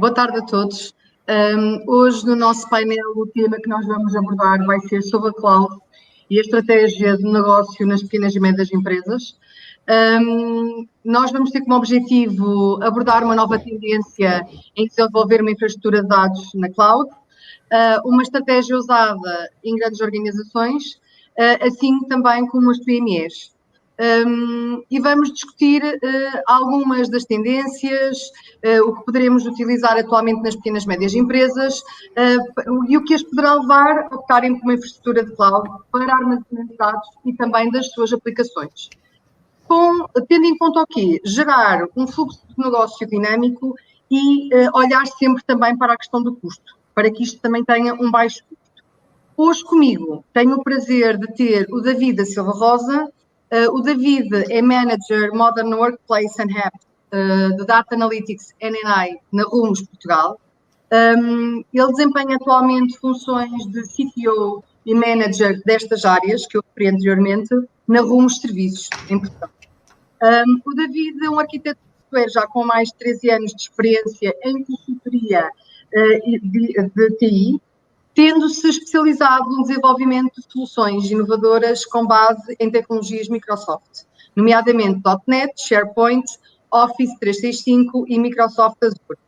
Boa tarde a todos. Hoje no nosso painel o tema que nós vamos abordar vai ser sobre a cloud e a estratégia de negócio nas pequenas e médias empresas. Nós vamos ter como objetivo abordar uma nova tendência em desenvolver uma infraestrutura de dados na cloud, uma estratégia usada em grandes organizações, assim também como as PMEs. E vamos discutir algumas das tendências, o que poderemos utilizar atualmente nas pequenas e médias empresas e o que as poderá levar a optarem por uma infraestrutura de cloud para armazenamento de dados e também das suas aplicações. Tendo em conta o quê? Gerar um fluxo de negócio dinâmico e olhar sempre também para a questão do custo, para que isto também tenha um baixo custo. Hoje comigo tenho o prazer de ter o David da Silva Rosa. O David é Manager Modern Workplace and App de Data Analytics NNI na Rumos, Portugal. Ele desempenha atualmente funções de CTO e Manager destas áreas que eu referi anteriormente na Rumos Serviços, em Portugal. O David é um arquiteto de software já com mais de 13 anos de experiência em consultoria de TI, tendo-se especializado no desenvolvimento de soluções inovadoras com base em tecnologias Microsoft, nomeadamente .NET, SharePoint, Office 365 e Microsoft Azure.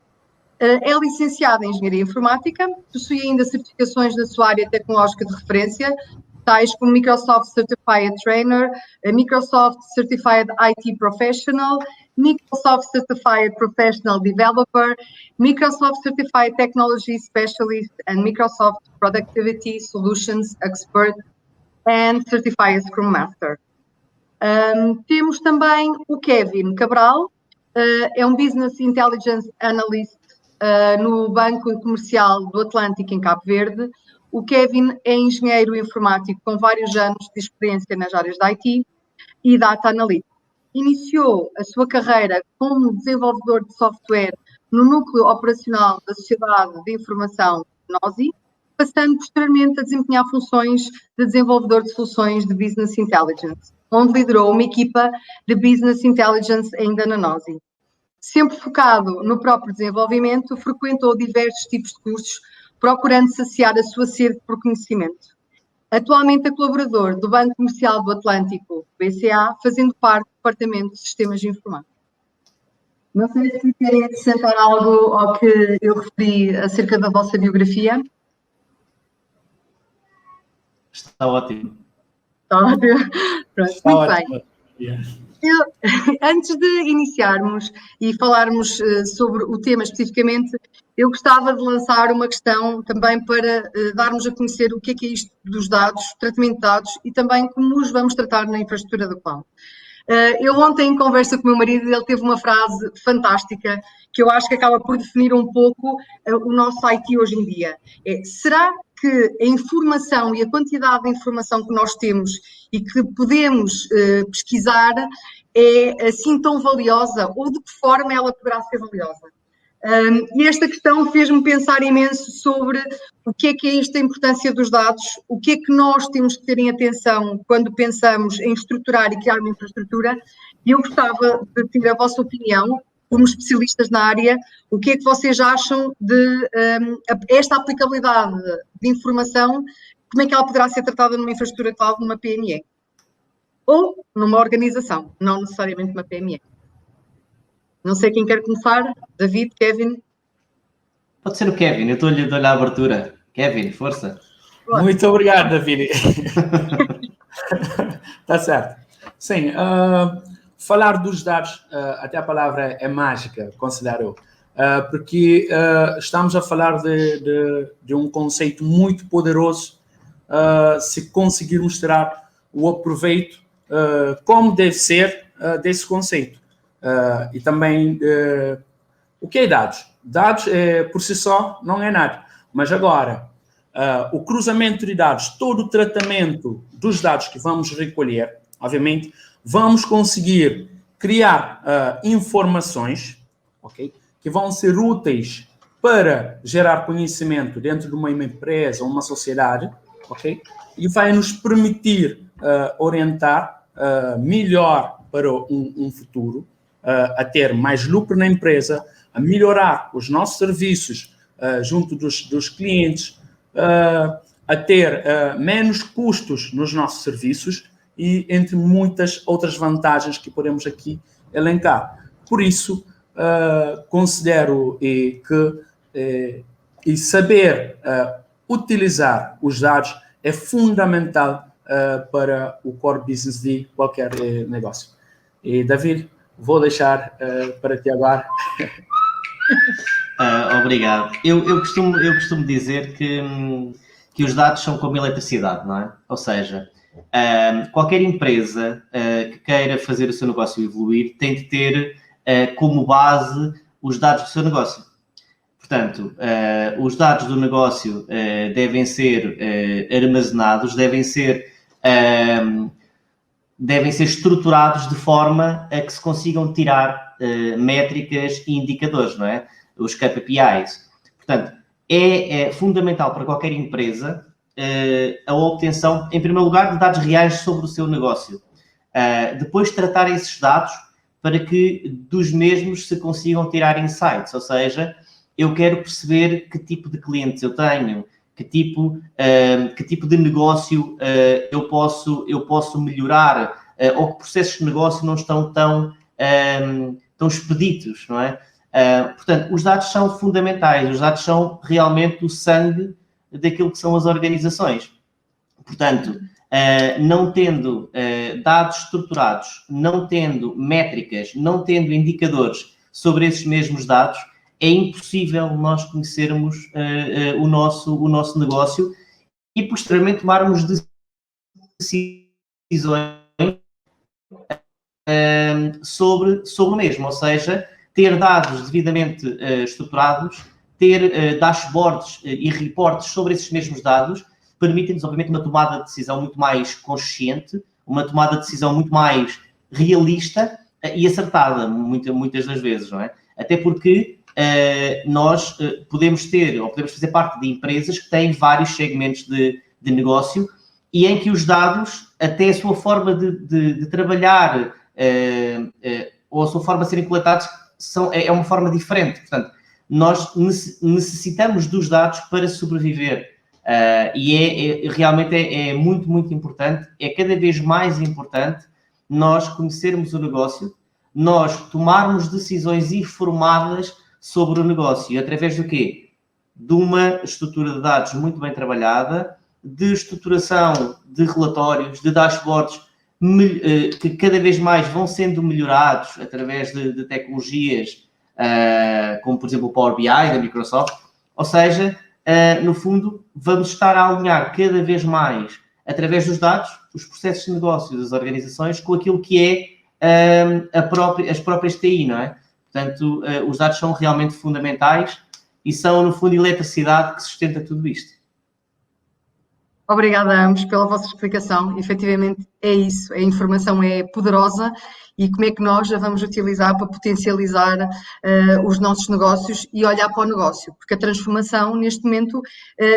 É licenciado em Engenharia Informática, possui ainda certificações na sua área tecnológica de referência, tais como Microsoft Certified Trainer, Microsoft Certified IT Professional, Microsoft Certified Professional Developer, Microsoft Certified Technology Specialist, and Microsoft Productivity Solutions Expert, and Certified Scrum Master. Temos também o Kevin Cabral, é um Business Intelligence Analyst no Banco Comercial do Atlântico, em Cabo Verde. O Kevin é engenheiro informático com vários anos de experiência nas áreas de IT e Data Analytics. Iniciou a sua carreira como desenvolvedor de software no núcleo operacional da Sociedade de Informação NOSI, passando posteriormente a desempenhar funções de desenvolvedor de soluções de Business Intelligence, onde liderou uma equipa de Business Intelligence ainda na NOSI. Sempre focado no próprio desenvolvimento, frequentou diversos tipos de cursos, procurando saciar a sua sede por conhecimento. Atualmente é colaborador do Banco Comercial do Atlântico, BCA, fazendo parte do Departamento de Sistemas de Informática. Não sei se querem acrescentar algo ao que eu referi acerca da vossa biografia. Está ótimo. Está ótimo. Pronto, Está muito ótimo. bem. Antes de iniciarmos e falarmos sobre o tema especificamente, eu gostava de lançar uma questão também para darmos a conhecer o que é isto dos dados, tratamento de dados e também como os vamos tratar na infraestrutura da cloud. Eu ontem, em conversa com o meu marido, ele teve uma frase fantástica que eu acho que acaba por definir um pouco o nosso IT hoje em dia. Será que a informação e a quantidade de informação que nós temos e que podemos pesquisar é assim tão valiosa ou de que forma ela poderá ser valiosa? E esta questão fez-me pensar imenso sobre o que é esta importância dos dados, o que é que nós temos que ter em atenção quando pensamos em estruturar e criar uma infraestrutura, e eu gostava de ter a vossa opinião, como especialistas na área, o que é que vocês acham de esta aplicabilidade de informação, como é que ela poderá ser tratada numa infraestrutura cloud, numa PME? Ou numa organização, não necessariamente uma PME. Não sei quem quer começar. David, Kevin? Pode ser o Kevin, eu estou-lhe a abertura. Kevin, força. Muito obrigado, David. Está certo. Sim, falar dos dados, até a palavra é mágica, considero, porque estamos a falar de um conceito muito poderoso se conseguirmos tirar o aproveito como deve ser desse conceito. E também, o que é dados? Dados, por si só, não é nada. Mas agora, o cruzamento de dados, todo o tratamento dos dados que vamos recolher, obviamente, vamos conseguir criar informações, okay, que vão ser úteis para gerar conhecimento dentro de uma empresa ou uma sociedade, okay, e vai nos permitir orientar melhor para um futuro, a ter mais lucro na empresa, a melhorar os nossos serviços junto dos clientes, a ter menos custos nos nossos serviços e entre muitas outras vantagens que podemos aqui elencar. Por isso, considero que saber utilizar os dados é fundamental para o core business de qualquer negócio. E, David, vou deixar para ti agora. Obrigado. Eu costumo dizer que os dados são como eletricidade, não é? Ou seja, qualquer empresa que queira fazer o seu negócio evoluir tem de ter como base os dados do seu negócio. Portanto, os dados do negócio devem ser armazenados, devem ser estruturados de forma a que se consigam tirar métricas e indicadores, não é? Os KPIs. Portanto, é fundamental para qualquer empresa a obtenção, em primeiro lugar, de dados reais sobre o seu negócio. Depois, tratar esses dados para que dos mesmos se consigam tirar insights, ou seja, eu quero perceber que tipo de clientes eu tenho, que tipo de negócio eu posso melhorar, ou que processos de negócio não estão tão expeditos, não é? Portanto, os dados são fundamentais, os dados são realmente o sangue daquilo que são as organizações. Portanto, não tendo dados estruturados, não tendo métricas, não tendo indicadores sobre esses mesmos dados, é impossível nós conhecermos o nosso negócio e, posteriormente, tomarmos decisões sobre o mesmo, ou seja, ter dados devidamente estruturados, ter dashboards e reportes sobre esses mesmos dados, permitem-nos, obviamente, uma tomada de decisão muito mais consciente, uma tomada de decisão muito mais realista e acertada, muitas das vezes, não é? Até porque nós podemos fazer parte de empresas que têm vários segmentos de negócio e em que os dados, até a sua forma de trabalhar ou a sua forma de serem coletados, é uma forma diferente. Portanto, nós necessitamos dos dados para sobreviver e realmente é muito, muito importante, é cada vez mais importante nós conhecermos o negócio, nós tomarmos decisões informadas sobre o negócio. Através do quê? De uma estrutura de dados muito bem trabalhada, de estruturação de relatórios, de dashboards que cada vez mais vão sendo melhorados através de tecnologias como, por exemplo, o Power BI da Microsoft. Ou seja, no fundo, vamos estar a alinhar cada vez mais, através dos dados, os processos de negócio das organizações com aquilo que é as próprias TI, não é? Portanto, os dados são realmente fundamentais e são, no fundo, a eletricidade que sustenta tudo isto. Obrigada a ambos pela vossa explicação. Efetivamente é isso, a informação é poderosa e como é que nós a vamos utilizar para potencializar os nossos negócios e olhar para o negócio, porque a transformação neste momento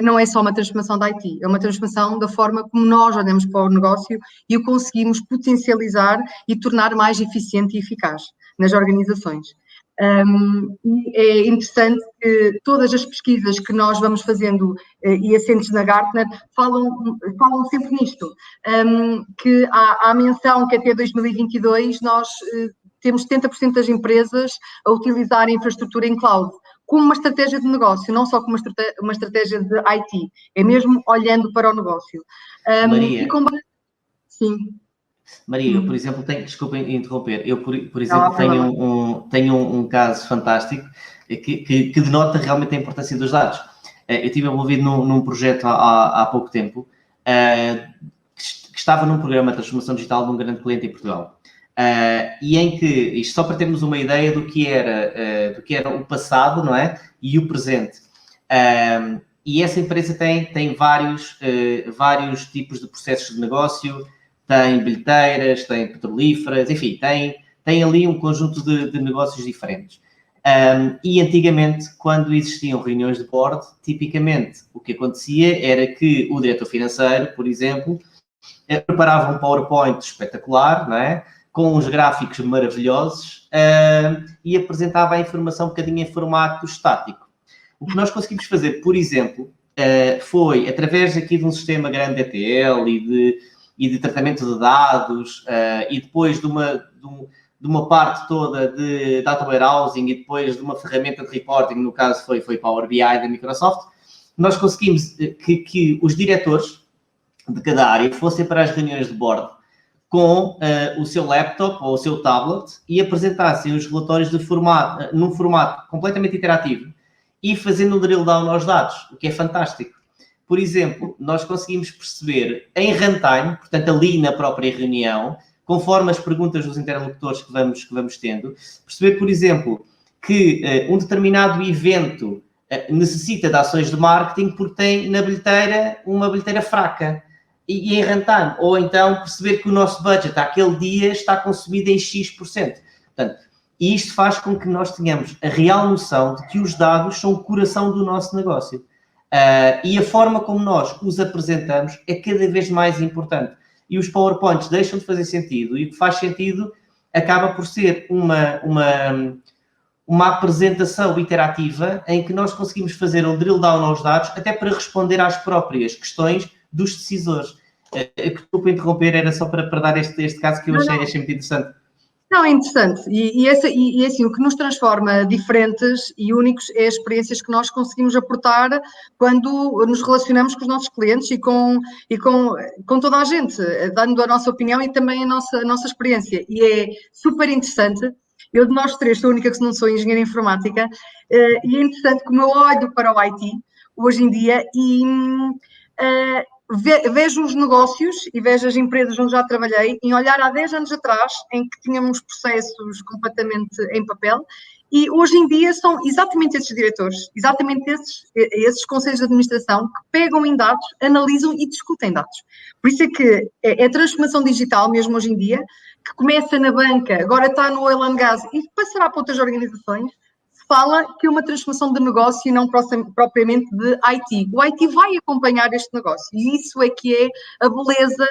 não é só uma transformação da IT, é uma transformação da forma como nós olhamos para o negócio e o conseguimos potencializar e tornar mais eficiente e eficaz nas organizações. E é interessante que todas as pesquisas que nós vamos fazendo e assentes na Gartner falam sempre nisto, que há a menção que até 2022 nós temos 70% das empresas a utilizar a infraestrutura em cloud como uma estratégia de negócio, não só como uma estratégia de IT, é mesmo olhando para o negócio. Maria, sim. Maria, eu, por exemplo, desculpa interromper, eu, por exemplo, tenho um caso fantástico que denota realmente a importância dos dados. Eu estive envolvido num projeto há pouco tempo que estava num programa de transformação digital de um grande cliente em Portugal. E em que, isto só para termos uma ideia do que era o passado, não é? E o presente. E essa empresa tem vários tipos de processos de negócio, tem bilheteiras, tem petrolíferas, enfim, tem ali um conjunto de negócios diferentes. E antigamente, quando existiam reuniões de board, tipicamente o que acontecia era que o diretor financeiro, por exemplo, preparava um PowerPoint espetacular, não é? com uns gráficos maravilhosos e apresentava a informação um bocadinho em formato estático. O que nós conseguimos fazer, por exemplo, foi, através aqui de um sistema grande ETL e de tratamento de dados e depois de uma parte toda de data warehousing e depois de uma ferramenta de reporting, no caso foi Power BI da Microsoft, nós conseguimos que os diretores de cada área fossem para as reuniões de board com o seu laptop ou o seu tablet e apresentassem os relatórios num formato completamente interativo e fazendo um drill down aos dados, o que é fantástico. Por exemplo, nós conseguimos perceber em runtime, portanto ali na própria reunião, conforme as perguntas dos interlocutores que vamos tendo, perceber, por exemplo, que um determinado evento necessita de ações de marketing porque tem na bilheteira uma bilheteira fraca e em runtime. Ou então perceber que o nosso budget àquele dia está consumido em X%. Portanto, isto faz com que nós tenhamos a real noção de que os dados são o coração do nosso negócio. E a forma como nós os apresentamos é cada vez mais importante. E os PowerPoints deixam de fazer sentido. E o que faz sentido acaba por ser uma apresentação iterativa em que nós conseguimos fazer um drill down aos dados até para responder às próprias questões dos decisores. Desculpa interromper, era só para dar este caso que eu achei muito interessante. Não, é interessante. E assim, o que nos transforma diferentes e únicos é as experiências que nós conseguimos aportar quando nos relacionamos com os nossos clientes e com toda a gente, dando a nossa opinião e também a nossa experiência. E é super interessante. Eu, de nós três, sou a única que não sou engenheira informática, e é interessante como eu olho para o IT hoje em dia e vejo os negócios e vejo as empresas onde já trabalhei em olhar há 10 anos atrás, em que tínhamos processos completamente em papel, e hoje em dia são exatamente esses diretores, exatamente esses conselhos de administração que pegam em dados, analisam e discutem dados. Por isso é que é a transformação digital, mesmo hoje em dia, que começa na banca, agora está no oil and gas e passará para outras organizações, fala que é uma transformação de negócio e não propriamente de IT. O IT vai acompanhar este negócio e isso é que é a beleza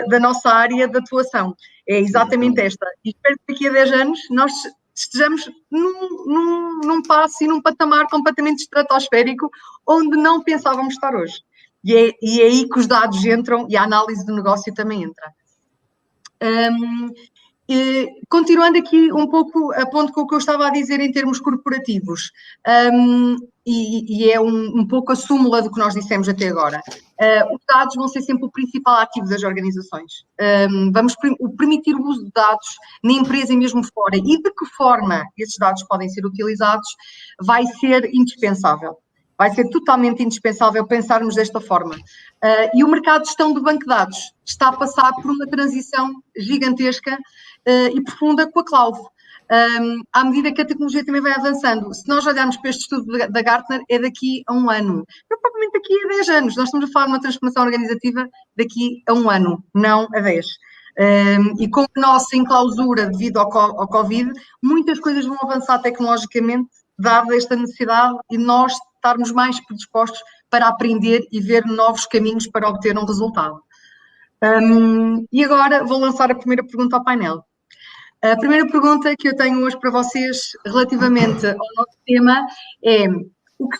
da nossa área de atuação. É exatamente esta. E espero que daqui a 10 anos nós estejamos num passo e num patamar completamente estratosférico onde não pensávamos estar hoje. E é aí que os dados entram e a análise do negócio também entra. Continuando aqui um pouco a ponto com o que eu estava a dizer em termos corporativos, e é um pouco a súmula do que nós dissemos até agora, os dados vão ser sempre o principal ativo das organizações. Vamos permitir o uso de dados na empresa e mesmo fora, e de que forma esses dados podem ser utilizados vai ser indispensável. Vai ser totalmente indispensável pensarmos desta forma. E o mercado de gestão do banco de dados está a passar por uma transição gigantesca e profunda com a cloud. À medida que a tecnologia também vai avançando. Se nós olharmos para este estudo da Gartner, é daqui a um ano. Não propriamente daqui a 10 anos. Nós estamos a falar de uma transformação organizativa daqui a um ano, não a 10. E com a nossa enclausura devido ao Covid, muitas coisas vão avançar tecnologicamente, dada esta necessidade e nós estarmos mais predispostos para aprender e ver novos caminhos para obter um resultado. E agora vou lançar a primeira pergunta ao painel. A primeira pergunta que eu tenho hoje para vocês relativamente ao nosso tema é o que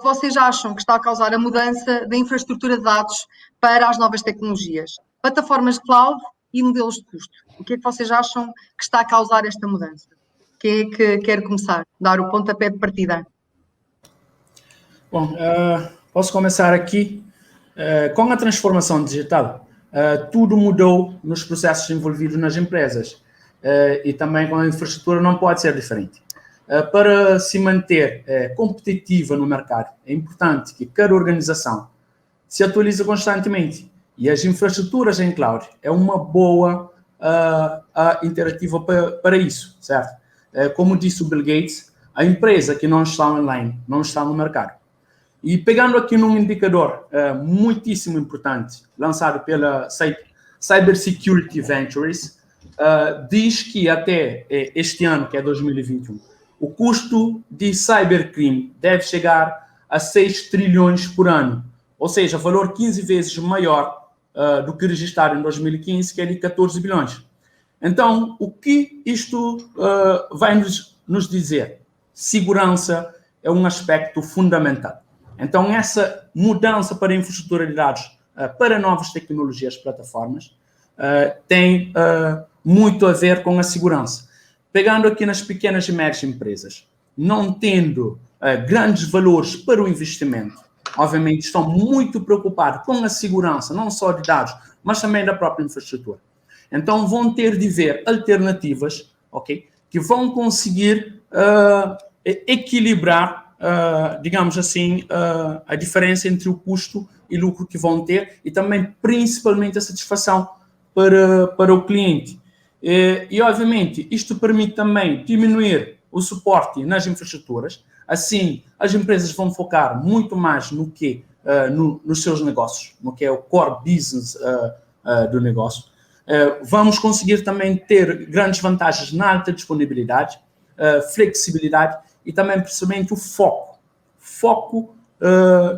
vocês acham que está a causar a mudança da infraestrutura de dados para as novas tecnologias? Plataformas de cloud e modelos de custo. O que é que vocês acham que está a causar esta mudança? Quem é que quer começar? Dar o pontapé de partida. Bom, posso começar aqui. Com a transformação digital, tudo mudou nos processos envolvidos nas empresas. E também com a infraestrutura não pode ser diferente. Para se manter competitiva no mercado, é importante que cada organização se atualize constantemente. E as infraestruturas em cloud é uma boa interativa para isso, certo? Como disse o Bill Gates, a empresa que não está online não está no mercado. E pegando aqui num indicador muitíssimo importante, lançado pela Cybersecurity Ventures, diz que até este ano, que é 2021, o custo de cybercrime deve chegar a 6 trilhões por ano, ou seja, valor 15 vezes maior do que registrado em 2015, que é de 14 bilhões. Então, o que isto vai nos dizer? Segurança é um aspecto fundamental. Então, essa mudança para infraestrutura de dados, para novas tecnologias, plataformas, tem muito a ver com a segurança. Pegando aqui nas pequenas e médias empresas, não tendo grandes valores para o investimento, obviamente estão muito preocupados com a segurança, não só de dados, mas também da própria infraestrutura. Então, vão ter de ver alternativas, ok, que vão conseguir equilibrar, digamos assim, a diferença entre o custo e lucro que vão ter e também, principalmente, a satisfação para o cliente. E, obviamente, isto permite também diminuir o suporte nas infraestruturas. Assim, as empresas vão focar muito mais no que nos seus negócios, no que é o core business do negócio. Vamos conseguir também ter grandes vantagens na alta disponibilidade, flexibilidade e também, principalmente, o foco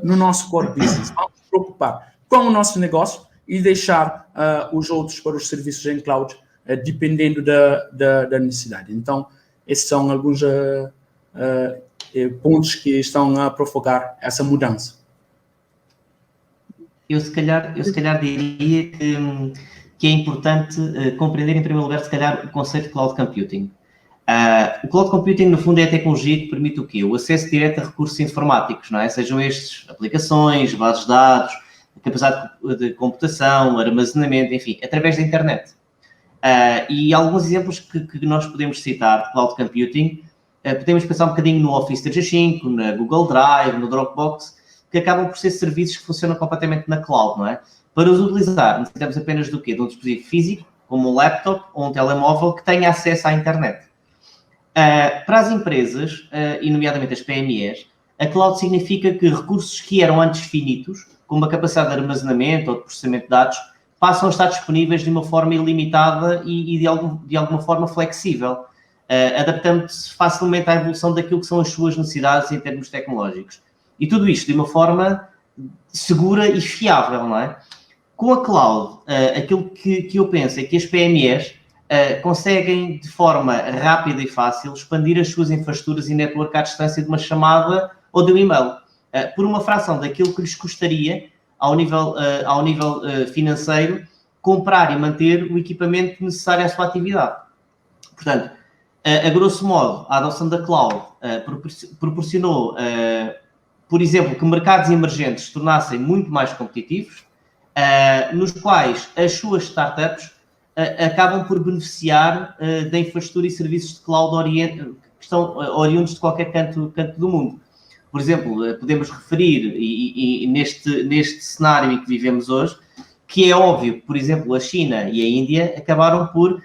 no nosso core business. Vamos nos preocupar com o nosso negócio e deixar os outros para os serviços em cloud, dependendo da necessidade. Então, esses são alguns pontos que estão a provocar essa mudança. Eu se calhar diria que é importante compreender, em primeiro lugar, se calhar, o conceito de cloud computing. O cloud computing, no fundo, é a tecnologia que permite o quê? O acesso direto a recursos informáticos, não é? Sejam estes aplicações, bases de dados, capacidade de computação, armazenamento, enfim, através da internet. E alguns exemplos que nós podemos citar de cloud computing, podemos pensar um bocadinho no Office 365, na Google Drive, no Dropbox, que acabam por ser serviços que funcionam completamente na cloud, não é? Para os utilizar, necessitamos apenas do quê? De um dispositivo físico, como um laptop ou um telemóvel que tenha acesso à internet. Para as empresas, e nomeadamente as PMEs, a cloud significa que recursos que eram antes finitos, como a capacidade de armazenamento ou de processamento de dados, passam a estar disponíveis de uma forma ilimitada e de alguma forma flexível, adaptando-se facilmente à evolução daquilo que são as suas necessidades em termos tecnológicos. E tudo isto de uma forma segura e fiável, não é? Com a cloud, aquilo que eu penso é que as PMEs conseguem, de forma rápida e fácil, expandir as suas infraestruturas e network à distância de uma chamada ou de um e-mail, por uma fração daquilo que lhes custaria, ao nível financeiro, comprar e manter o equipamento necessário à sua atividade. Portanto, a grosso modo, a adoção da cloud proporcionou, por exemplo, que mercados emergentes se tornassem muito mais competitivos, nos quais as suas startups acabam por beneficiar da infraestrutura e serviços de cloud que estão oriundos de qualquer canto do mundo. Por exemplo, podemos referir, e neste cenário em que vivemos hoje, que é óbvio que, por exemplo, a China e a Índia acabaram por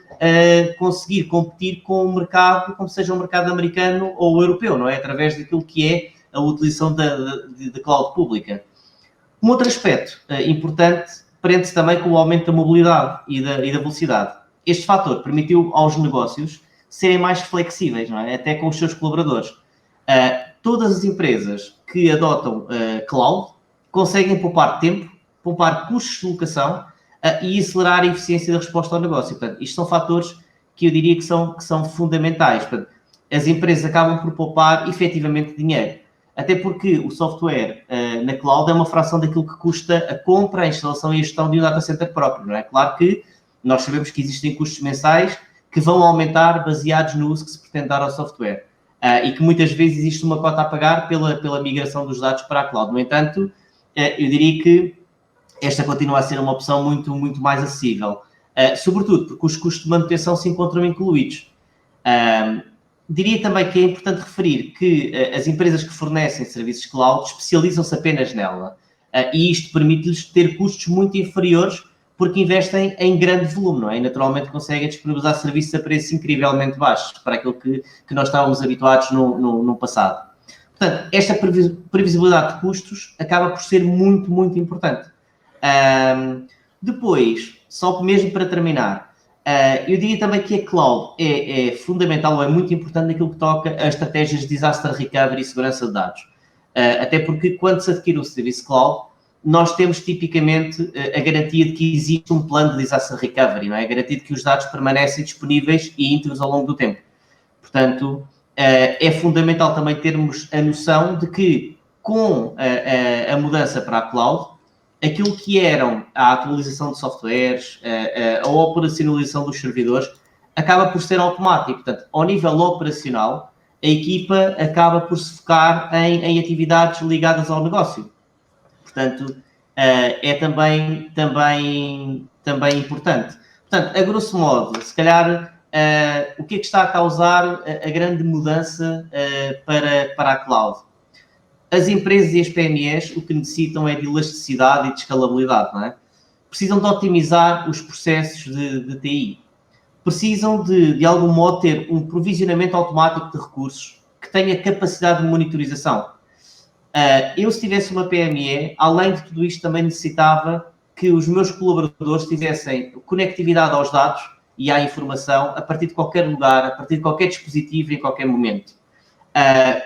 conseguir competir com o mercado, como seja o mercado americano ou europeu, não é? Através daquilo que é a utilização da cloud pública. Um outro aspecto importante prende-se também com o aumento da mobilidade e da velocidade. Este fator permitiu aos negócios serem mais flexíveis, não é? Até com os seus colaboradores. Todas as empresas que adotam cloud conseguem poupar tempo, poupar custos de locação e acelerar a eficiência da resposta ao negócio. Portanto, isto são fatores que eu diria que são fundamentais. Portanto, as empresas acabam por poupar efetivamente dinheiro. Até porque o software na cloud é uma fração daquilo que custa a compra, a instalação e a gestão de um data center próprio, não é? Claro que nós sabemos que existem custos mensais que vão aumentar baseados no uso que se pretende dar ao software. E que muitas vezes existe uma cota a pagar pela migração dos dados para a cloud. No entanto, eu diria que esta continua a ser uma opção muito, muito mais acessível. Sobretudo porque os custos de manutenção se encontram incluídos. Diria também que é importante referir que as empresas que fornecem serviços cloud especializam-se apenas nela. E isto permite-lhes ter custos muito inferiores porque investem em grande volume, não é? E naturalmente conseguem disponibilizar serviços a preços incrivelmente baixos para aquilo que nós estávamos habituados no passado. Portanto, esta previsibilidade de custos acaba por ser muito, muito importante. Depois, só mesmo para terminar, eu diria também que a cloud é fundamental ou é muito importante naquilo que toca a estratégias de disaster recovery e segurança de dados. Até porque quando se adquire um serviço cloud, nós temos tipicamente a garantia de que existe um plano de disaster recovery, não é? A garantia de que os dados permanecem disponíveis e íntegros ao longo do tempo. Portanto, é fundamental também termos a noção de que com a mudança para a cloud, aquilo que eram a atualização de softwares, a operacionalização dos servidores, acaba por ser automático. Portanto, ao nível operacional, a equipa acaba por se focar em atividades ligadas ao negócio. Portanto, é também importante. Portanto, a grosso modo, se calhar, o que é que está a causar a grande mudança para a cloud? As empresas e as PMEs o que necessitam é de elasticidade e de escalabilidade, não é? Precisam de otimizar os processos de TI. Precisam de algum modo, ter um provisionamento automático de recursos que tenha capacidade de monitorização. Eu, se tivesse uma PME, além de tudo isto, também necessitava que os meus colaboradores tivessem conectividade aos dados e à informação a partir de qualquer lugar, a partir de qualquer dispositivo, em qualquer momento.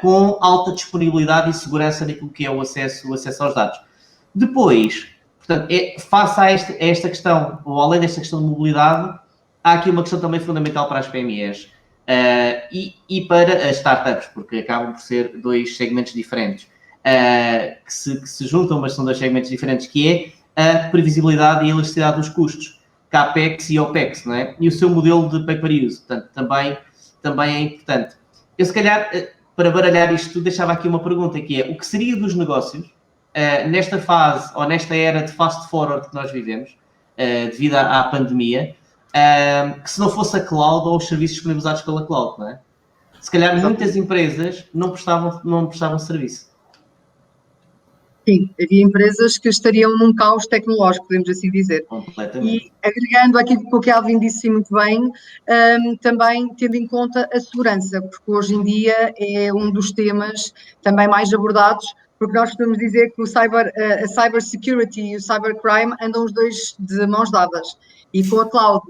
Com alta disponibilidade e segurança naquilo que é o acesso aos dados. Depois, portanto, face a esta questão, ou além desta questão de mobilidade, há aqui uma questão também fundamental para as PMEs e para as startups, porque acabam por ser dois segmentos diferentes, que se juntam, mas são dois segmentos diferentes, que é a previsibilidade e a elasticidade dos custos, CAPEX e OPEX, não é? E o seu modelo de pay-per-use, portanto, também é importante. Eu, se calhar, para baralhar isto tudo, deixava aqui uma pergunta, que é: o que seria dos negócios nesta fase, ou nesta era de fast forward que nós vivemos, devido à pandemia, que se não fosse a cloud ou os serviços disponibilizados pela cloud, não é? Se calhar muitas empresas não prestavam serviço. Sim, havia empresas que estariam num caos tecnológico, podemos assim dizer. Completamente. E agregando aquilo que o Kelvin disse muito bem, também tendo em conta a segurança, porque hoje em dia é um dos temas também mais abordados, porque nós podemos dizer que a cybersecurity e o cybercrime andam os dois de mãos dadas. E com a cloud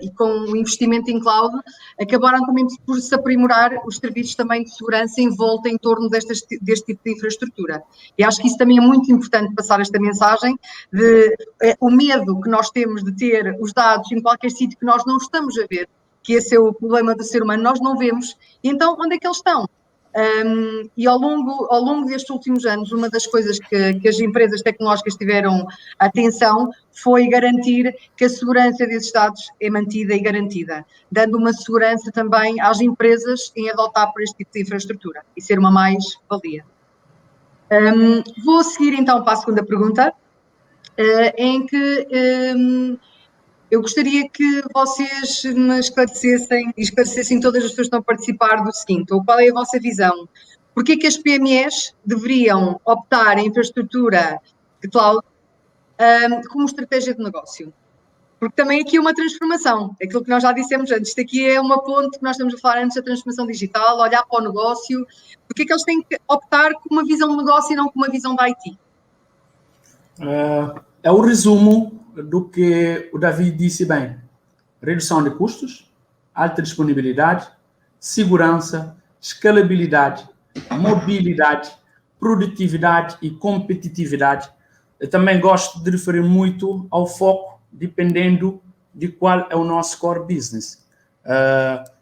e com o investimento em cloud, acabaram também por se aprimorar os serviços também de segurança em volta em torno deste tipo de infraestrutura. E acho que isso também é muito importante, passar esta mensagem de o medo que nós temos de ter os dados em qualquer sítio que nós não estamos a ver, que esse é o problema do ser humano, nós não vemos. E então, onde é que eles estão? E ao longo destes últimos anos, uma das coisas que as empresas tecnológicas tiveram atenção foi garantir que a segurança desses dados é mantida e garantida, dando uma segurança também às empresas em adotar por este tipo de infraestrutura e ser uma mais-valia. Vou seguir então para a segunda pergunta, em que eu gostaria que vocês me esclarecessem todas as pessoas que estão a participar do seguinte: ou qual é a vossa visão? Porquê que as PMEs deveriam optar em infraestrutura de cloud como estratégia de negócio? Porque também aqui é uma transformação, aquilo que nós já dissemos antes, isto aqui é uma ponte que nós estamos a falar antes da transformação digital, olhar para o negócio. Porquê que eles têm que optar com uma visão de negócio e não com uma visão da IT? É o resumo do que o David disse bem: redução de custos, alta disponibilidade, segurança, escalabilidade, mobilidade, produtividade e competitividade. Eu também gosto de referir muito ao foco, dependendo de qual é o nosso core business.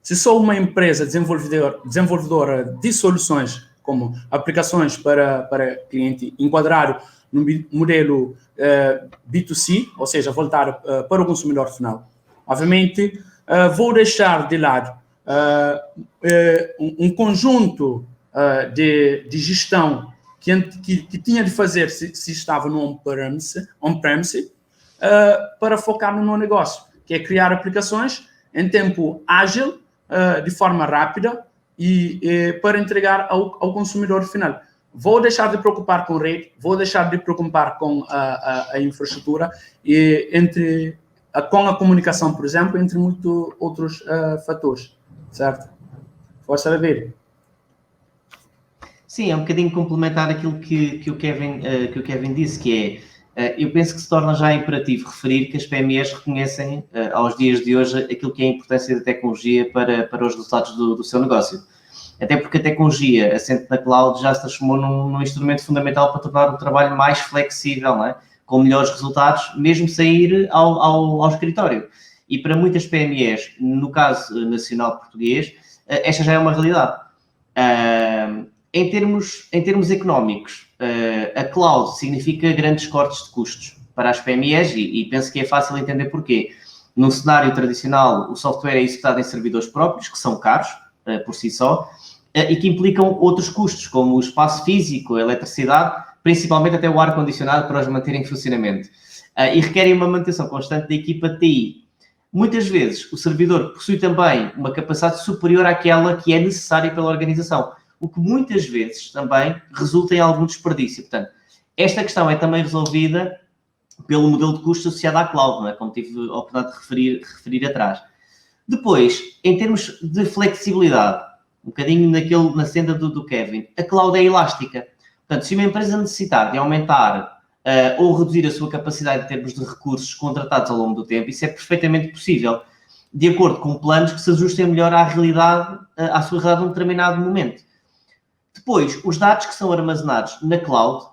Se sou uma empresa desenvolvedora de soluções como aplicações para cliente enquadrado no modelo B2C, ou seja, voltar para o consumidor final, obviamente vou deixar de lado um conjunto de gestão que tinha de fazer se estava no on-premise, para focar no meu negócio, que é criar aplicações em tempo ágil, de forma rápida e para entregar ao consumidor final. Vou deixar de preocupar com rede, vou deixar de preocupar com a infraestrutura e com a comunicação, por exemplo, entre muitos outros fatores, certo? Força a ver. Sim, é um bocadinho complementar aquilo que o Kevin disse, que é, eu penso que se torna já imperativo referir que as PMEs reconhecem aos dias de hoje aquilo que é a importância da tecnologia para os resultados do seu negócio. até porque a tecnologia assente na cloud já se transformou num instrumento fundamental para tornar o trabalho mais flexível, não é? Com melhores resultados, mesmo sem ir ao escritório. E para muitas PMEs, no caso nacional português, esta já é uma realidade. Em termos económicos, a cloud significa grandes cortes de custos para as PMEs e penso que é fácil entender porquê. Num cenário tradicional, o software é executado em servidores próprios, que são caros por si só, e que implicam outros custos, como o espaço físico, a eletricidade, principalmente até o ar-condicionado para os manter em funcionamento. E requerem uma manutenção constante da equipa de TI. Muitas vezes, o servidor possui também uma capacidade superior àquela que é necessária pela organização, o que muitas vezes também resulta em algum desperdício. Portanto, esta questão é também resolvida pelo modelo de custo associado à cloud, não é? Como tive a oportunidade de referir atrás. Depois, em termos de flexibilidade, um bocadinho na senda do Kevin, a cloud é elástica. Portanto, se uma empresa necessitar de aumentar ou reduzir a sua capacidade em termos de recursos contratados ao longo do tempo, isso é perfeitamente possível, de acordo com planos que se ajustem melhor à realidade, à sua realidade num determinado momento. Depois, os dados que são armazenados na cloud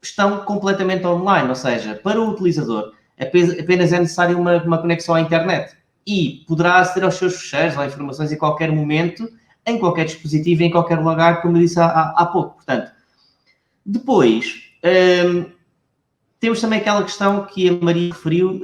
estão completamente online, ou seja, para o utilizador apenas é necessário uma conexão à internet e poderá aceder aos seus fecheiros ou informações em qualquer momento, em qualquer dispositivo, em qualquer lugar, como eu disse há pouco. Portanto, depois, temos também aquela questão que a Maria referiu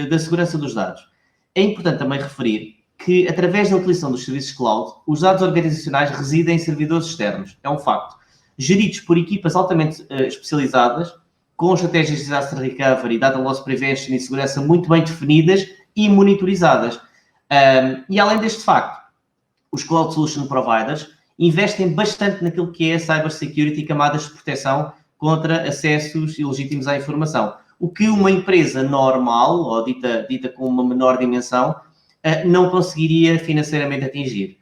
da segurança dos dados. É importante também referir que, através da utilização dos serviços cloud, os dados organizacionais residem em servidores externos. É um facto. Geridos por equipas altamente especializadas, com estratégias de disaster recovery, data loss prevention e segurança muito bem definidas e monitorizadas. E além deste facto, os cloud solution providers investem bastante naquilo que é a cybersecurity e camadas de proteção contra acessos ilegítimos à informação. O que uma empresa normal, ou dita com uma menor dimensão, não conseguiria financeiramente atingir.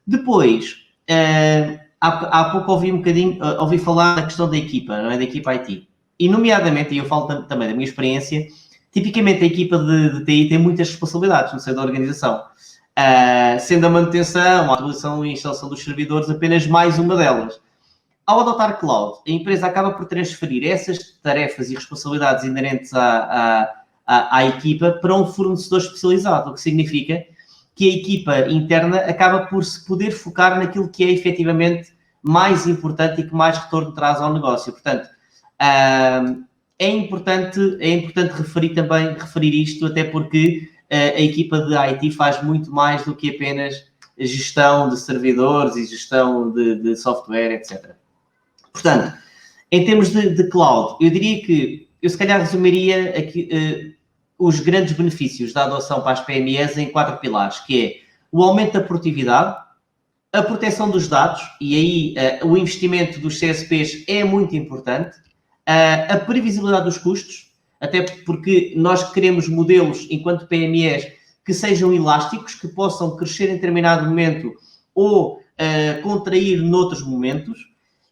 Depois, há pouco ouvi falar da questão da equipa, não é? Da equipa IT. E, nomeadamente, e eu falo também da minha experiência, tipicamente a equipa de TI tem muitas responsabilidades no seio da organização. Sendo a manutenção, a atualização e a instalação dos servidores apenas mais uma delas. Ao adotar cloud, a empresa acaba por transferir essas tarefas e responsabilidades inerentes à equipa para um fornecedor especializado, o que significa que a equipa interna acaba por se poder focar naquilo que é efetivamente mais importante e que mais retorno traz ao negócio. Portanto, é importante referir isto, até porque a equipa de IT faz muito mais do que apenas gestão de servidores e gestão de software, etc. Portanto, em termos de cloud, eu diria que eu se calhar resumiria aqui os grandes benefícios da adoção para as PMEs em 4 pilares, que é o aumento da produtividade, a proteção dos dados, e aí o investimento dos CSPs é muito importante, a previsibilidade dos custos, até porque nós queremos modelos, enquanto PMEs, que sejam elásticos, que possam crescer em determinado momento ou contrair noutros momentos.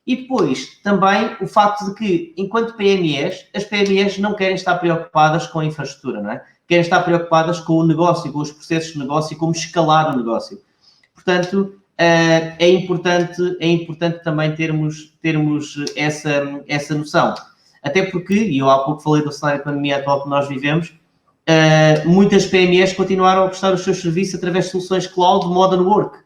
E depois, também, o facto de que, enquanto PMEs, as PMEs não querem estar preocupadas com a infraestrutura, não é? Querem estar preocupadas com o negócio, com os processos de negócio e como escalar o negócio. Portanto, é importante também termos essa noção. Até porque, e eu há pouco falei do cenário de pandemia atual que nós vivemos, muitas PMEs continuaram a prestar os seus serviços através de soluções cloud, modern work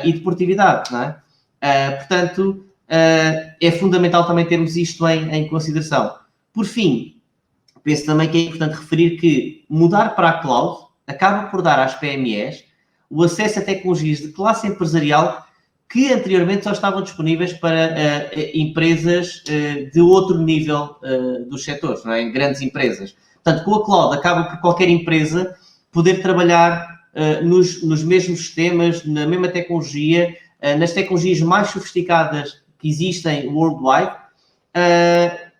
e de produtividade, não é? Portanto, é fundamental também termos isto em consideração. Por fim, penso também que é importante referir que mudar para a cloud acaba por dar às PMEs o acesso a tecnologias de classe empresarial que anteriormente só estavam disponíveis para empresas de outro nível dos setores, não é? Em grandes empresas. Portanto, com a cloud acaba por qualquer empresa poder trabalhar nos mesmos sistemas, na mesma tecnologia, nas tecnologias mais sofisticadas que existem worldwide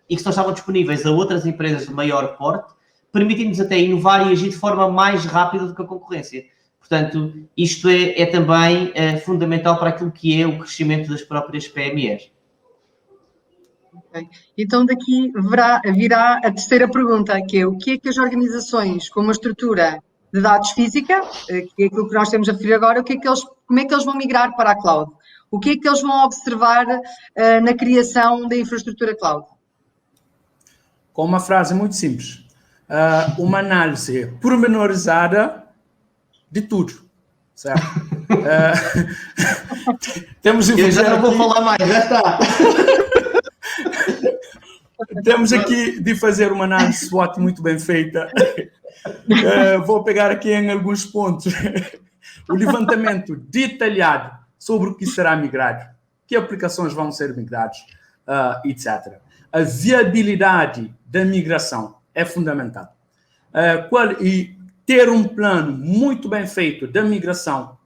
e que só estavam disponíveis a outras empresas de maior porte, permitindo-nos até inovar e agir de forma mais rápida do que a concorrência. Portanto, isto é também fundamental para aquilo que é o crescimento das próprias PMEs. Okay. Então, daqui virá a terceira pergunta, que é o que é que as organizações com uma estrutura de dados física, que é aquilo que nós temos a referir agora, como é que eles vão migrar para a cloud? O que é que eles vão observar na criação da infraestrutura cloud? Com uma frase muito simples. Uma análise pormenorizada de tudo, certo? Temos Eu já não vou falar mais, já está. Temos aqui de fazer uma análise SWOT muito bem feita. Vou pegar aqui em alguns pontos. O levantamento detalhado sobre o que será migrado, que aplicações vão ser migradas, etc. A viabilidade da migração é fundamental. E ter um plano muito bem feito da migração,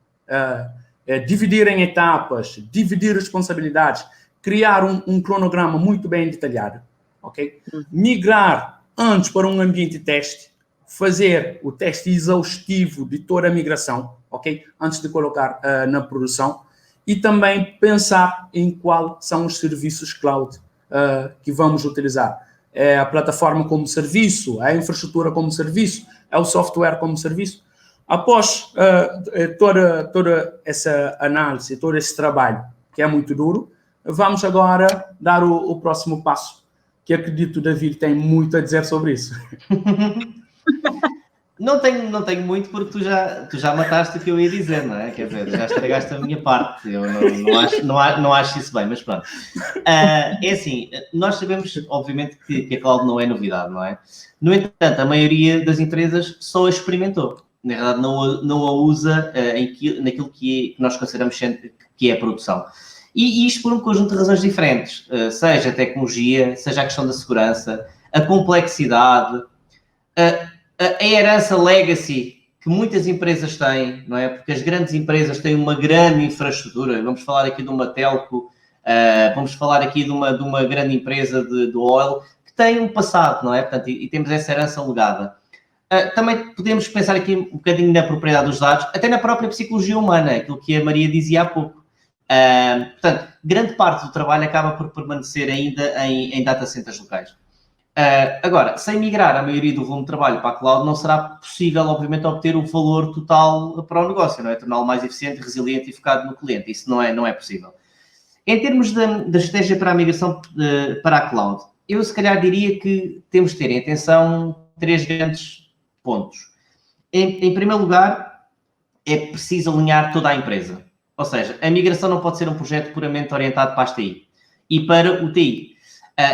dividir em etapas, dividir responsabilidades, criar um cronograma muito bem detalhado. Okay? Migrar antes para um ambiente de teste, fazer o teste exaustivo de toda a migração, okay? Antes de colocar na produção, e também pensar em quais são os serviços cloud que vamos utilizar. É a plataforma como serviço, é a infraestrutura como serviço, é o software como serviço. Após toda essa análise, todo esse trabalho, que é muito duro, vamos agora dar o próximo passo, que acredito, David, tem muito a dizer sobre isso. Não tenho muito, porque tu já mataste o que eu ia dizer, não é? Quer dizer, já estragaste a minha parte. Eu não acho isso bem, mas pronto. É assim, nós sabemos, obviamente, que a cloud não é novidade, não é? No entanto, a maioria das empresas só a experimentou. Na verdade, não a usa naquilo que nós consideramos que é a produção. E isto por um conjunto de razões diferentes, seja a tecnologia, seja a questão da segurança, a complexidade, a herança legacy que muitas empresas têm, não é? Porque as grandes empresas têm uma grande infraestrutura. Vamos falar aqui de uma telco, vamos falar aqui de uma grande empresa de oil que tem um passado, não é? Portanto, e temos essa herança legada. Também podemos pensar aqui um bocadinho na propriedade dos dados, até na própria psicologia humana, aquilo que a Maria dizia há pouco. Portanto, grande parte do trabalho acaba por permanecer ainda em data centers locais. Agora, sem migrar a maioria do volume de trabalho para a cloud, não será possível, obviamente, obter o valor total para o negócio, não é? Torná-lo mais eficiente, resiliente e focado no cliente. Isso não é possível. Em termos da estratégia para a migração para a cloud, eu se calhar diria que temos de ter em atenção 3 grandes pontos. Em primeiro lugar, é preciso alinhar toda a empresa. Ou seja, a migração não pode ser um projeto puramente orientado para as TI e para o TI.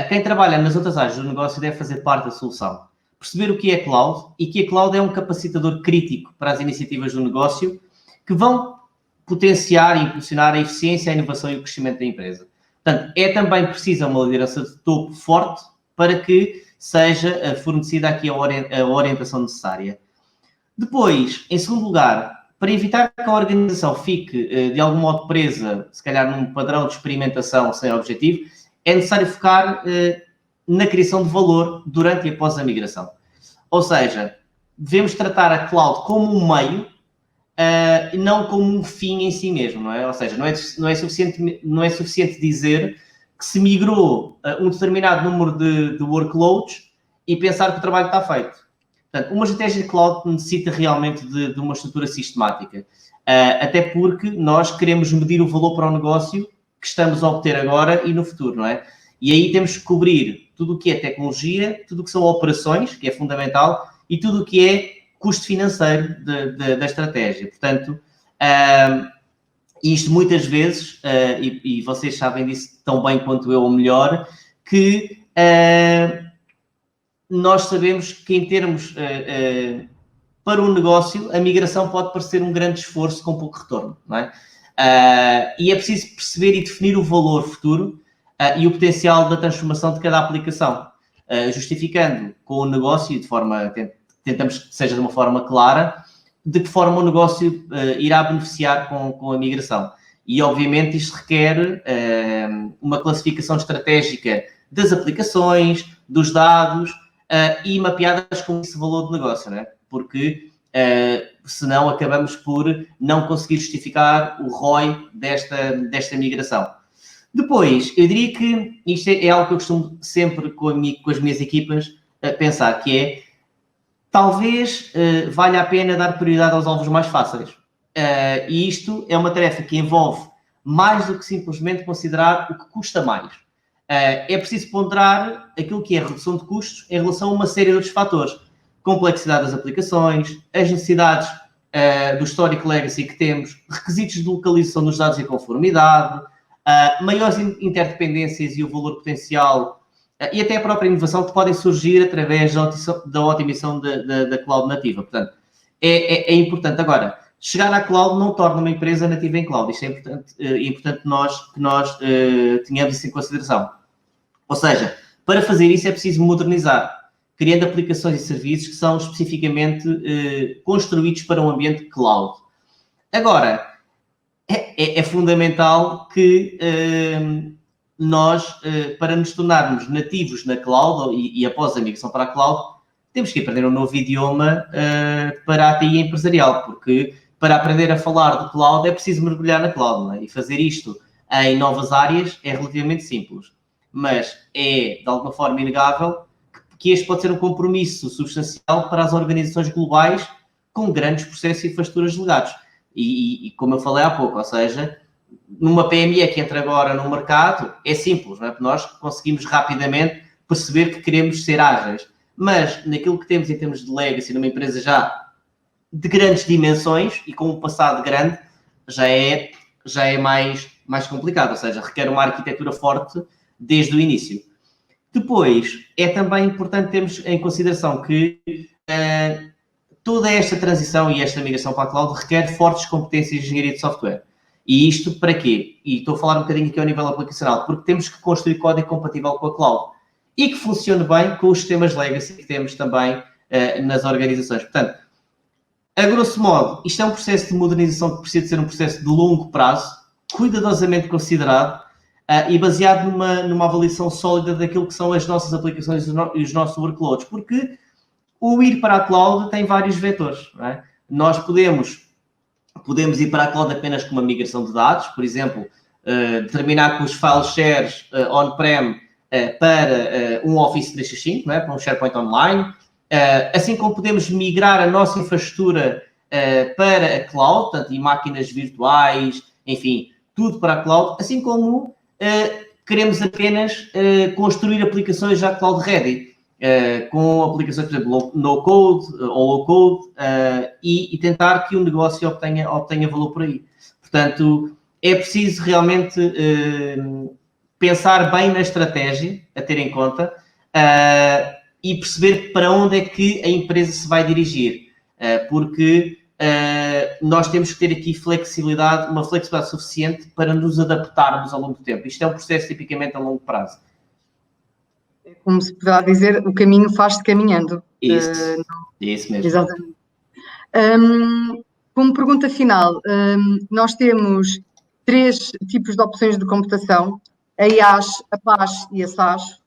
Quem trabalha nas outras áreas do negócio deve fazer parte da solução. Perceber o que é cloud e que a cloud é um capacitador crítico para as iniciativas do negócio que vão potenciar e impulsionar a eficiência, a inovação e o crescimento da empresa. Portanto, é também preciso uma liderança de topo forte para que seja fornecida aqui a orientação necessária. Depois, em segundo lugar, para evitar que a organização fique de algum modo presa, se calhar num padrão de experimentação sem objetivo, é necessário focar na criação de valor durante e após a migração. Ou seja, devemos tratar a cloud como um meio e não como um fim em si mesmo, não é? Ou seja, não é suficiente dizer que se migrou um determinado número de workloads e pensar que o trabalho está feito. Portanto, uma estratégia de cloud necessita realmente de uma estrutura sistemática, até porque nós queremos medir o valor para o negócio que estamos a obter agora e no futuro, não é? E aí temos que cobrir tudo o que é tecnologia, tudo o que são operações, que é fundamental, e tudo o que é custo financeiro da estratégia. Portanto, isto muitas vezes, e vocês sabem disso tão bem quanto eu ou melhor, que nós sabemos que em termos para um negócio, a migração pode parecer um grande esforço com pouco retorno, não é? E é preciso perceber e definir o valor futuro e o potencial da transformação de cada aplicação, justificando com o negócio, de forma, tentamos que seja de uma forma clara, de que forma o negócio irá beneficiar com a migração. E, obviamente, isto requer uma classificação estratégica das aplicações, dos dados e mapeadas com esse valor de negócio, não é? Porque senão acabamos por não conseguir justificar o ROI desta migração. Depois, eu diria que isto é algo que eu costumo sempre com as minhas equipas pensar, que é talvez valha a pena dar prioridade aos alvos mais fáceis. E isto é uma tarefa que envolve mais do que simplesmente considerar o que custa mais. É preciso ponderar aquilo que é a redução de custos em relação a uma série de outros fatores. Complexidade das aplicações, as necessidades do histórico legacy que temos, requisitos de localização dos dados e conformidade, maiores interdependências e o valor potencial e até a própria inovação que podem surgir através da otimização da cloud nativa. Portanto, é importante. Agora, chegar à cloud não torna uma empresa nativa em cloud. Isto é importante, que nós tenhamos isso em consideração. Ou seja, para fazer isso é preciso modernizar, criando aplicações e serviços que são especificamente construídos para um ambiente cloud. Agora, é fundamental que nós, para nos tornarmos nativos na cloud e após a migração para a cloud, temos que aprender um novo idioma para a TI empresarial, porque para aprender a falar de cloud é preciso mergulhar na cloud, não é? E fazer isto em novas áreas é relativamente simples. Mas é, de alguma forma, inegável que este pode ser um compromisso substancial para as organizações globais com grandes processos e infraestruturas legados. E como eu falei há pouco, ou seja, numa PME que entra agora no mercado, é simples, não é? Porque nós conseguimos rapidamente perceber que queremos ser ágeis. Mas naquilo que temos em termos de legacy, numa empresa já de grandes dimensões e com um passado grande, já é mais complicado, ou seja, requer uma arquitetura forte desde o início. Depois, é também importante termos em consideração que toda esta transição e esta migração para a cloud requer fortes competências de engenharia de software. E isto para quê? E estou a falar um bocadinho aqui ao nível aplicacional, porque temos que construir código compatível com a cloud e que funcione bem com os sistemas legacy que temos também nas organizações. Portanto, a grosso modo, isto é um processo de modernização que precisa de ser um processo de longo prazo, cuidadosamente considerado e baseado numa avaliação sólida daquilo que são as nossas aplicações e os nossos workloads, porque o ir para a cloud tem vários vetores, não é? Nós podemos ir para a cloud apenas com uma migração de dados, por exemplo, terminar com os file shares on-prem para um Office 365, não é? Para um SharePoint Online, assim como podemos migrar a nossa infraestrutura para a cloud, portanto, e máquinas virtuais, enfim, tudo para a cloud, assim como queremos apenas construir aplicações já cloud ready, com aplicações, por exemplo, no-code ou low-code, e tentar que o negócio obtenha valor por aí. Portanto, é preciso realmente pensar bem na estratégia a ter em conta e perceber para onde é que a empresa se vai dirigir, porque nós temos que ter aqui uma flexibilidade suficiente para nos adaptarmos ao longo do tempo. Isto é um processo tipicamente a longo prazo. É como se poderá dizer, o caminho faz-se caminhando. Isso mesmo. Exatamente. Como pergunta final, nós temos 3 tipos de opções de computação, a IaaS, a PaaS e a SaaS,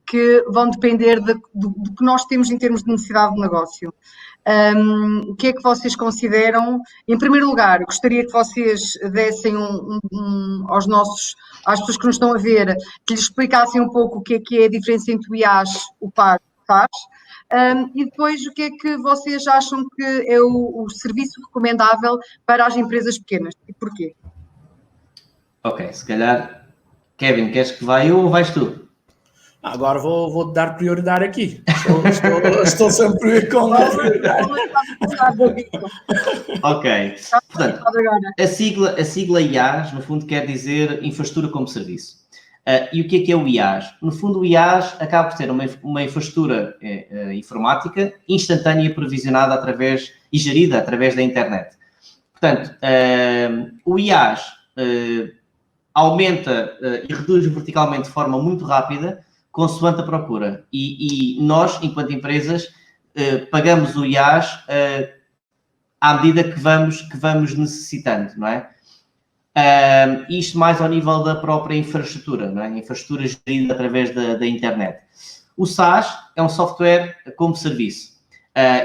que vão depender do que nós temos em termos de necessidade de negócio. O que é que vocês consideram? Em primeiro lugar, gostaria que vocês dessem às pessoas que nos estão a ver, que lhes explicassem um pouco o que é a diferença entre o IaaS, o PaaS e o SaaS, e depois o que é que vocês acham que é o serviço recomendável para as empresas pequenas e porquê? Ok, se calhar, Kevin, queres que vá eu ou vais tu? Agora vou dar prioridade aqui. Estou sempre com a prioridade. Ok. Portanto, a sigla IaaS, no fundo, quer dizer infraestrutura como serviço. E o que é o IaaS? No fundo, o IaaS acaba por ser uma infraestrutura informática instantânea e provisionada e gerida através da internet. Portanto, o IaaS aumenta e reduz verticalmente de forma muito rápida, consoante a procura. E nós, enquanto empresas, pagamos o IaaS à medida que vamos necessitando, não é? Isto mais ao nível da própria infraestrutura, não é? Infraestrutura gerida através da internet. O SaaS é um software como serviço.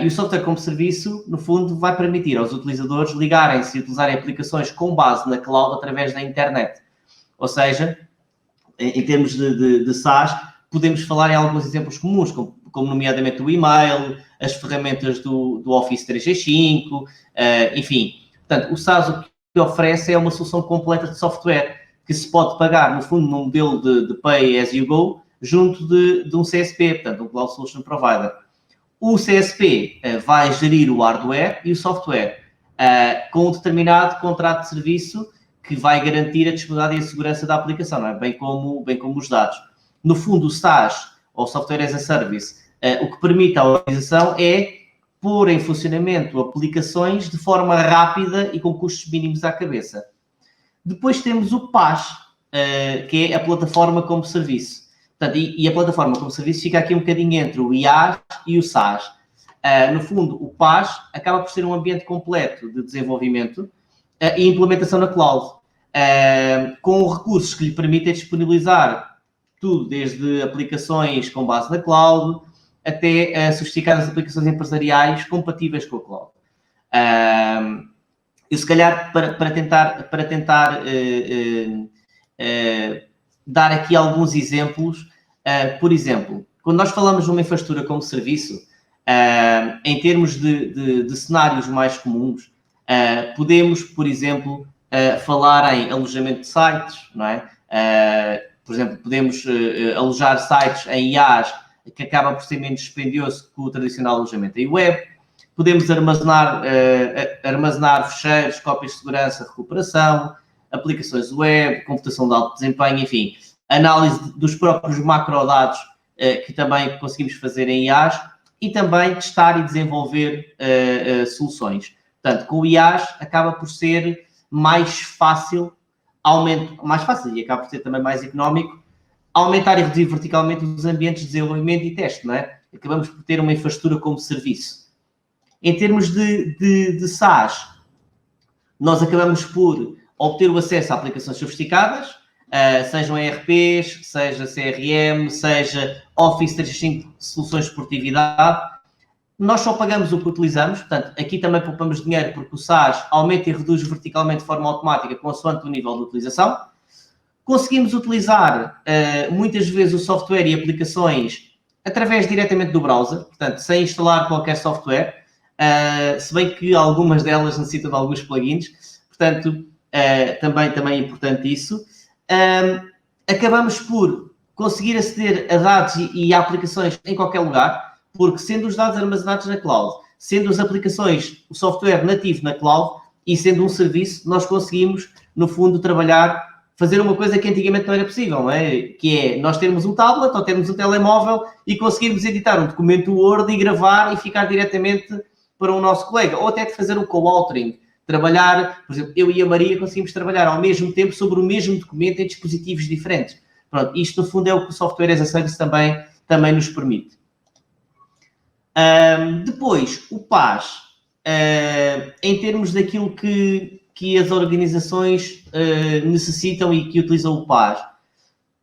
E o software como serviço, no fundo, vai permitir aos utilizadores ligarem-se e utilizarem aplicações com base na cloud através da internet. Ou seja, em termos de SaaS, podemos falar em alguns exemplos comuns, como nomeadamente o e-mail, as ferramentas do Office 365, enfim. Portanto, o SaaS o que oferece é uma solução completa de software que se pode pagar, no fundo, num modelo de pay as you go, junto de um CSP, portanto, um Cloud Solution Provider. O CSP vai gerir o hardware e o software com um determinado contrato de serviço que vai garantir a disponibilidade e a segurança da aplicação, não é? bem como os dados. No fundo, o SaaS, ou Software as a Service, o que permite à organização é pôr em funcionamento aplicações de forma rápida e com custos mínimos à cabeça. Depois temos o PaaS, que é a plataforma como serviço. Portanto, e a plataforma como serviço fica aqui um bocadinho entre o IaaS e o SaaS. No fundo, o PaaS acaba por ser um ambiente completo de desenvolvimento e implementação na cloud, com recursos que lhe permitem disponibilizar tudo, desde aplicações com base na cloud até sofisticadas aplicações empresariais compatíveis com a cloud. E se calhar, para tentar dar aqui alguns exemplos, por exemplo, quando nós falamos de uma infraestrutura como serviço, em termos de cenários mais comuns, podemos, por exemplo, falar em alojamento de sites, não é? Por exemplo, podemos alojar sites em IaaS, que acaba por ser menos dispendioso que o tradicional alojamento em web. Podemos armazenar fecheiros, cópias de segurança, recuperação, aplicações web, computação de alto desempenho, enfim, análise dos próprios macrodados que também conseguimos fazer em IaaS e também testar e desenvolver soluções. Portanto, com o IaaS acaba por ser mais fácil e acaba por ser também mais económico aumentar e reduzir verticalmente os ambientes de desenvolvimento e teste, não é? Acabamos por ter uma infraestrutura como serviço. Em termos de SaaS, nós acabamos por obter o acesso a aplicações sofisticadas, sejam ERPs, seja CRM, seja Office 365, soluções de esportividade. Nós só pagamos o que utilizamos, portanto, aqui também poupamos dinheiro porque o SaaS aumenta e reduz verticalmente de forma automática consoante o nível de utilização. Conseguimos utilizar muitas vezes o software e aplicações através diretamente do browser, portanto, sem instalar qualquer software, se bem que algumas delas necessitam de alguns plugins, portanto, também é importante isso. Acabamos por conseguir aceder a dados e a aplicações em qualquer lugar, porque sendo os dados armazenados na cloud, sendo as aplicações, o software nativo na cloud e sendo um serviço, nós conseguimos, no fundo, fazer uma coisa que antigamente não era possível, não é? Que é nós termos um tablet ou termos um telemóvel e conseguirmos editar um documento Word e gravar e ficar diretamente para o nosso colega, ou até de fazer um co-authoring, trabalhar, por exemplo, eu e a Maria conseguimos trabalhar ao mesmo tempo sobre o mesmo documento em dispositivos diferentes. Pronto, isto no fundo é o que o Software as a Service também nos permite. Depois, o PaaS, em termos daquilo que as organizações necessitam e que utilizam o PaaS,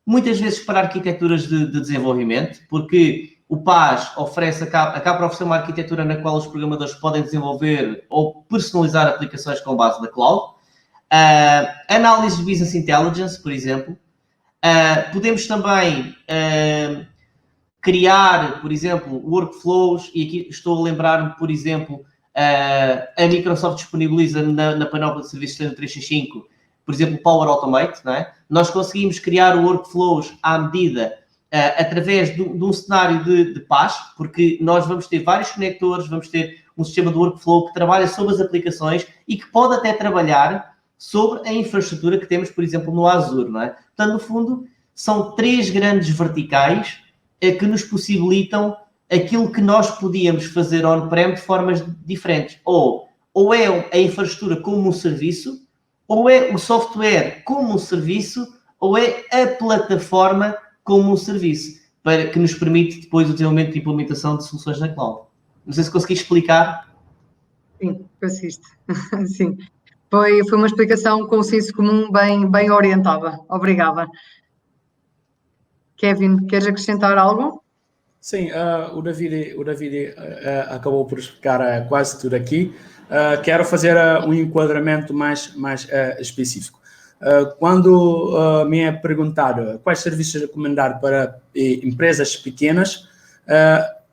muitas vezes para arquiteturas de desenvolvimento, porque o PaaS acaba por oferecer uma arquitetura na qual os programadores podem desenvolver ou personalizar aplicações com base na cloud. Análise de Business Intelligence, por exemplo. Podemos também criar, por exemplo, workflows, e aqui estou a lembrar-me, por exemplo, a Microsoft disponibiliza na panóplia de serviços do 365, por exemplo, Power Automate, não é? Nós conseguimos criar workflows à medida através de um cenário de PaaS, porque nós vamos ter vários conectores, vamos ter um sistema de workflow que trabalha sobre as aplicações e que pode até trabalhar sobre a infraestrutura que temos, por exemplo, no Azure, não é? Portanto, no fundo, são 3 grandes verticais que nos possibilitam aquilo que nós podíamos fazer on-prem de formas diferentes. Ou é a infraestrutura como um serviço, ou é o software como um serviço, ou é a plataforma como um serviço, que nos permite depois o desenvolvimento de implementação de soluções na cloud. Não sei se consegui explicar. Sim, consiste. Sim. Foi uma explicação com senso comum bem orientada. Obrigada. Kevin, queres acrescentar algo? Sim, o David acabou por explicar quase tudo aqui. Quero fazer um enquadramento mais específico. Quando me é perguntado quais serviços recomendar para empresas pequenas,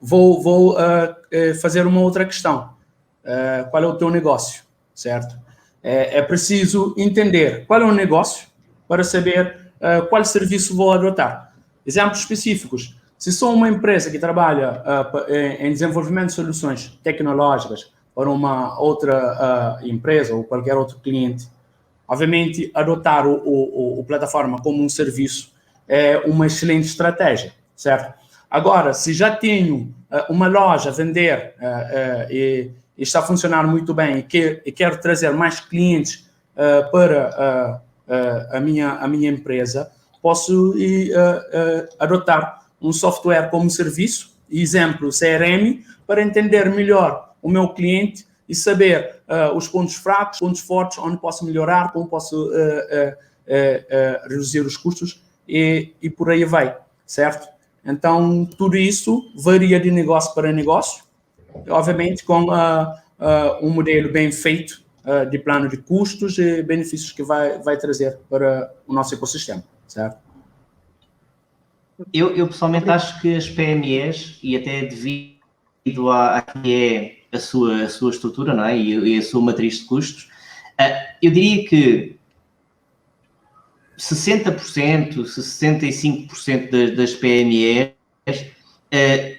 vou fazer uma outra questão. Qual é o teu negócio, certo? É preciso entender qual é o negócio para saber qual serviço vou adotar. Exemplos específicos. Se sou uma empresa que trabalha em desenvolvimento de soluções tecnológicas para uma outra empresa ou qualquer outro cliente, obviamente, adotar o plataforma como um serviço é uma excelente estratégia, certo? Agora, se já tenho uma loja a vender e está a funcionar muito bem e quero trazer mais clientes para a minha empresa, posso adotar um software como serviço, exemplo, CRM, para entender melhor o meu cliente e saber os pontos fracos, pontos fortes, onde posso melhorar, como posso reduzir os custos e por aí vai, certo? Então, tudo isso varia de negócio para negócio, obviamente com um modelo bem feito de plano de custos e benefícios que vai trazer para o nosso ecossistema, certo? Eu pessoalmente acho que as PMEs, e até devido a que é a sua estrutura, não é? E a sua matriz de custos, eu diria que 60%, 65% das PMEs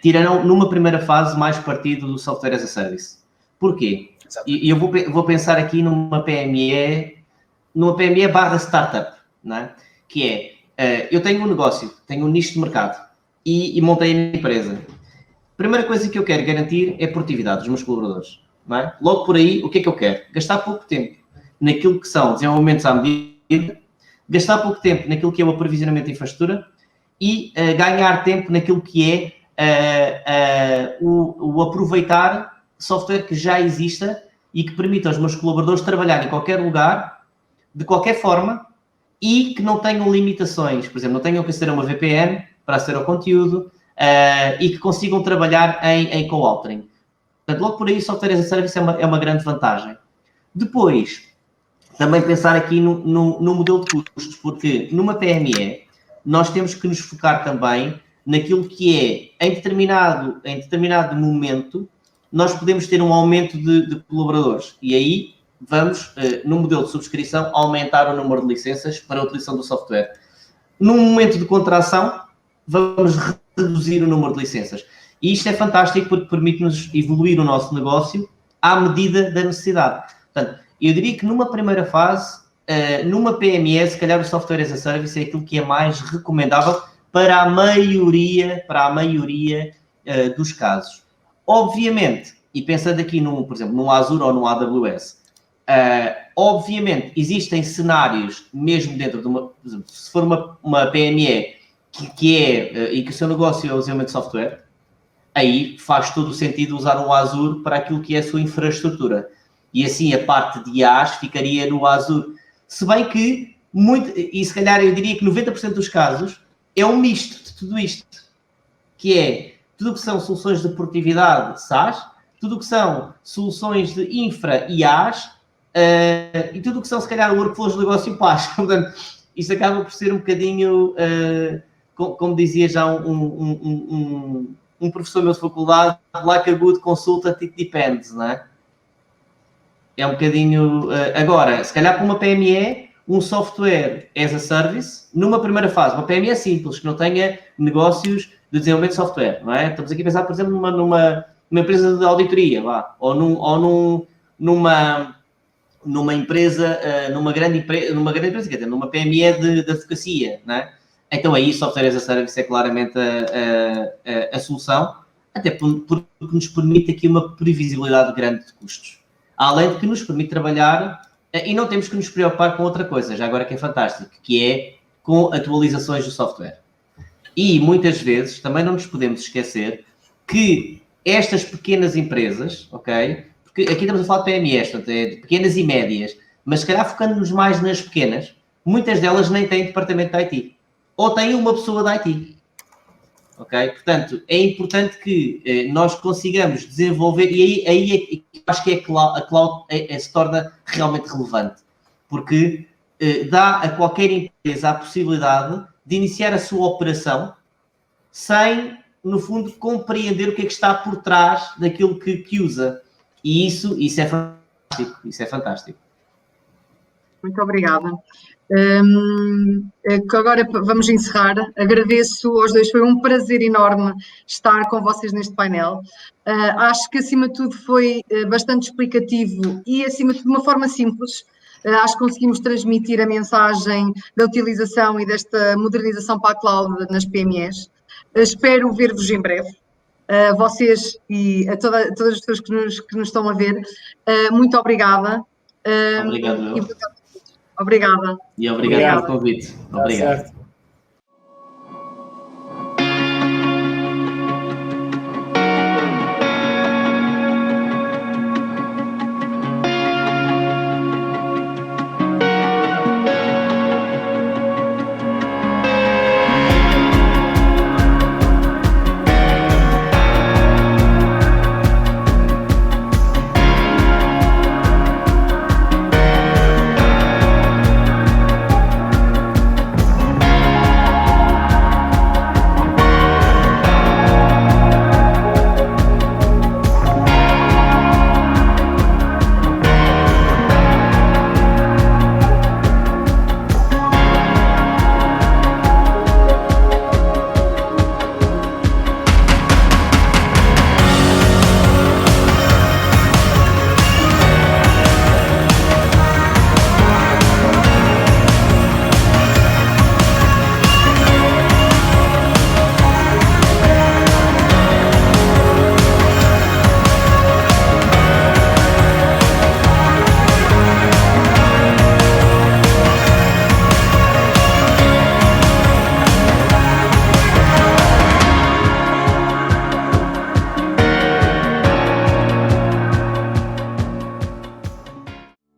tirarão numa primeira fase mais partido do software as a service. Porquê? E eu vou pensar aqui numa PME barra startup, não é? Que é, eu tenho um negócio, tenho um nicho de mercado e montei a minha empresa. A primeira coisa que eu quero garantir é a produtividade dos meus colaboradores, não é? Logo por aí, o que é que eu quero? Gastar pouco tempo naquilo que são desenvolvimentos à medida, gastar pouco tempo naquilo que é o aprovisionamento de infraestrutura e ganhar tempo naquilo que é o aproveitar software que já exista e que permita aos meus colaboradores trabalhar em qualquer lugar, de qualquer forma, e que não tenham limitações. Por exemplo, não tenham que aceder a uma VPN para aceder ao conteúdo e que consigam trabalhar em co-authoring. Portanto, logo por aí, software as a service é uma grande vantagem. Depois, também pensar aqui no modelo de custos, porque numa PME nós temos que nos focar também naquilo que é, em determinado momento, nós podemos ter um aumento de colaboradores. E aí vamos, no modelo de subscrição, aumentar o número de licenças para a utilização do software. Num momento de contração, vamos reduzir o número de licenças. E isto é fantástico porque permite-nos evoluir o nosso negócio à medida da necessidade. Portanto, eu diria que numa primeira fase, numa PME, se calhar o software as a service é aquilo que é mais recomendável para a maioria dos casos. Obviamente, e pensando aqui, por exemplo, num Azure ou num AWS, obviamente existem cenários, mesmo dentro de uma, por exemplo, se for uma PME e que o seu negócio é o desenvolvimento de software, aí faz todo o sentido usar um Azure para aquilo que é a sua infraestrutura. E assim a parte de IaaS ficaria no Azure. Se bem que, e se calhar eu diria que 90% dos casos é um misto de tudo isto, que é tudo o que são soluções de produtividade SaaS, tudo o que são soluções de infra e IaaS, e tudo o que são, se calhar, workflows de negócio PaaS. Portanto, isto acaba por ser um bocadinho, como dizia já um professor meu de faculdade, like a good consultant, it depends, não é? É um bocadinho... agora, se calhar para uma PME, um software as a service, numa primeira fase, uma PME simples, que não tenha negócios de desenvolvimento de software, não é? Estamos aqui a pensar, por exemplo, numa empresa de auditoria, numa empresa, numa grande empresa, quer dizer, numa PME de advocacia, não é? Então aí software as a service é claramente a solução, até porque nos permite aqui uma previsibilidade grande de custos. Além de que nos permite trabalhar e não temos que nos preocupar com outra coisa, já agora que é fantástico, que é com atualizações do software. E muitas vezes também não nos podemos esquecer que estas pequenas empresas, ok? Porque aqui estamos a falar de PMEs, portanto, de pequenas e médias, mas se calhar focando-nos mais nas pequenas, muitas delas nem têm departamento de IT. Ou têm uma pessoa de IT. Ok? Portanto, é importante que nós consigamos desenvolver, e aí acho que a cloud se torna realmente relevante, porque dá a qualquer empresa a possibilidade de iniciar a sua operação sem no fundo, compreender o que é que está por trás daquilo que usa. E isso é fantástico, isso é fantástico. Muito obrigada. Agora vamos encerrar. Agradeço aos dois, foi um prazer enorme estar com vocês neste painel. Acho que, acima de tudo, foi bastante explicativo e, acima de tudo, de uma forma simples. Acho que conseguimos transmitir a mensagem da utilização e desta modernização para a cloud nas PMEs. Espero ver-vos em breve. Vocês e a todas as pessoas que nos estão a ver, muito obrigada. Obrigado, eu. Obrigada. E obrigado pelo convite. Obrigado.